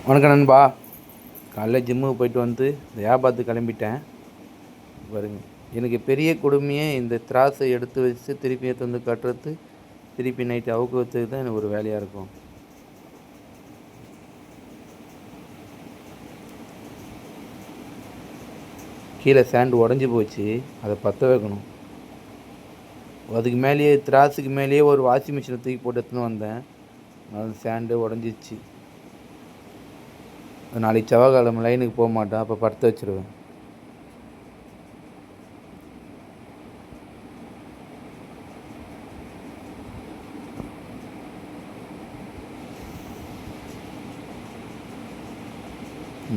வணக்கம் நண்பா. காலைல ஜிம்முக்கு போயிட்டு வந்து இந்த வியாபாரத்துக்கு கிளம்பிட்டேன் பாருங்க. எனக்கு பெரிய கொடுமையே இந்த திராசை எடுத்து வச்சு திருப்பி எடுத்து வந்து கட்டுறது, திருப்பி நைட்டு அவுக்கு வச்சது தான் எனக்கு ஒரு வேலையாக இருக்கும். கீழே சேண்டு உடஞ்சி போச்சு, அதை பற்ற வைக்கணும். அதுக்கு மேலேயே திராசுக்கு மேலேயே ஒரு வாஷிங் மிஷினை தூக்கி போட்டு எடுத்துன்னு வந்தேன். அது சேண்டு உடஞ்சிச்சு. நாளைக்கு செவ்வாய்க்கிழமை லைனுக்கு போக மாட்டேன், அப்போ படுத்து வச்சுருவேன்.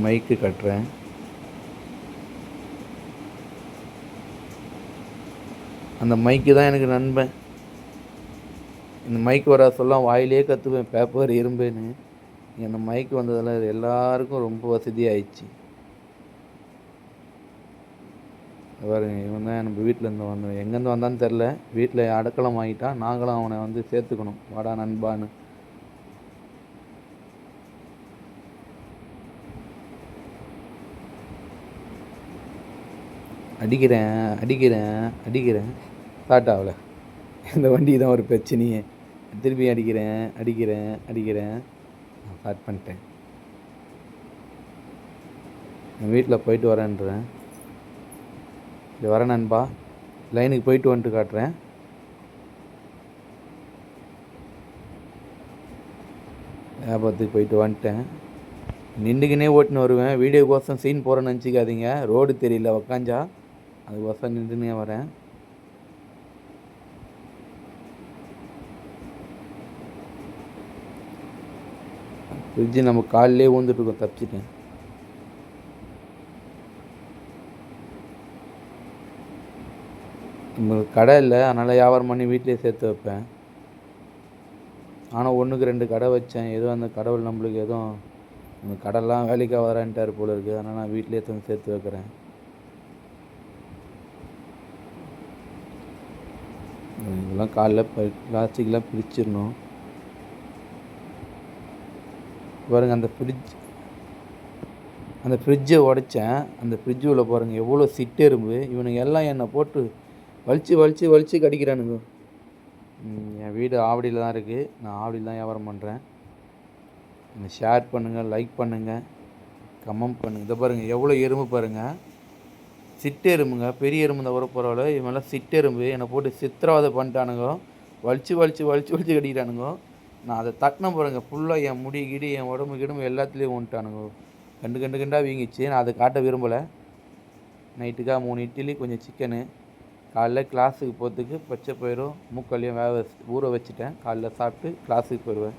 மைக்கு கட்டுறேன். அந்த மைக்கு தான் எனக்கு நண்பன். இந்த மைக்கு வர சொல்ல வாயிலே கற்றுவேன், பேப்பர் இரும்புன்னு. அந்த மைக்கு வந்ததில் எல்லாருக்கும் ரொம்ப வசதி ஆயிடுச்சு. பாருங்க, இவன் தான் நம்ம வீட்டிலேருந்து வந்தோம். எங்கேருந்து வந்தான்னு தெரில. வீட்டில் அடக்கலம் ஆகிட்டான். நாங்களும் அவனை வந்து சேர்த்துக்கணும், வாடா நண்பான்னு. அடிக்கிறேன் ஸ்டார்ட் ஆகலை. இந்த வண்டி தான் ஒரு பிரச்சனையே. திருப்பி அடிக்கிறேன் ஸ்டார்ட் பண்ணிட்டேன். என் வீட்டில் போயிட்டு வரேன்றேன். இது வரேன் நண்பா, லைனுக்கு போயிட்டு வந்துட்டு காட்டுறேன். வியாபாரத்துக்கு போயிட்டு வந்துட்டேன். நின்றுக்கினே ஓட்டுன்னு வருவேன். வீடியோக்கோசம் சீன் போகிறேன்னு நினச்சிக்காதீங்க. ரோடு தெரியல உக்காஞ்சா, அதுக்கோசம் நின்றுனே வரேன். ஃப்ரிட்ஜு நம்ம காலிலே ஊந்துட்டுருக்கோம், தப்பிச்சிட்டேன். நம்மளுக்கு கடை இல்லை, அதனால் வியாபாரம் பண்ணி வீட்டிலே சேர்த்து வைப்பேன். ஆனால் 1க்கு 2 கடை வச்சேன். ஏதோ அந்த கடவுள் நம்மளுக்கு எதுவும் அந்த கடைலாம் வேலைக்காக வரேன்ட்டார் போல இருக்குது. அதனால் நான் வீட்டிலே சேர்த்து வைக்கிறேன். இதெல்லாம் காலைல பிளாஸ்டிக்லாம் பிரிச்சிடணும். பாருங்கள், அந்த ஃப்ரிட்ஜை உடைச்சேன். அந்த ஃப்ரிட்ஜு உள்ள பாருங்கள் எவ்வளோ சிட்டெரும்பு. இவனுங்க எல்லாம் என்னை போட்டு வலிச்சு கடிக்கிறானுங்க. என் வீடு ஆவடியில் தான் இருக்குது. நான் ஆவடியில் தான் வியாபாரம் பண்ணுறேன். என்னை ஷேர் பண்ணுங்கள், லைக் பண்ணுங்கள், கமெண்ட் பண்ணுங்கள். இதை பாருங்கள் எவ்வளோ எறும்பு பாருங்கள். சிட்டெரும்புங்க, பெரிய எறும்பு தான் வர பரவாயில்ல. இவங்கெல்லாம் சிட்டெரும்பு என்னை போட்டு சித்திரவதை பண்ணிட்டானுங்க. வலிச்சு கடிக்கிறானுங்க. நான் அதை தட்டின பாருங்கள், ஃபுல்லாக என் முடி கிடி என் உடம்பு எல்லாத்துலேயும் வந்துட்டானுங்க. கண்டாக வீங்கிச்சு. நான் அதை காட்ட விரும்பலை. நைட்டுக்காக 3 இட்லி, கொஞ்சம் சிக்கனு. காலைல கிளாஸுக்கு போகிறதுக்கு பச்சை பயிரும் மூக்கல்லையும் ஊற வச்சுட்டேன். காலைல சாப்பிட்டு கிளாஸுக்கு போயிடுவேன்.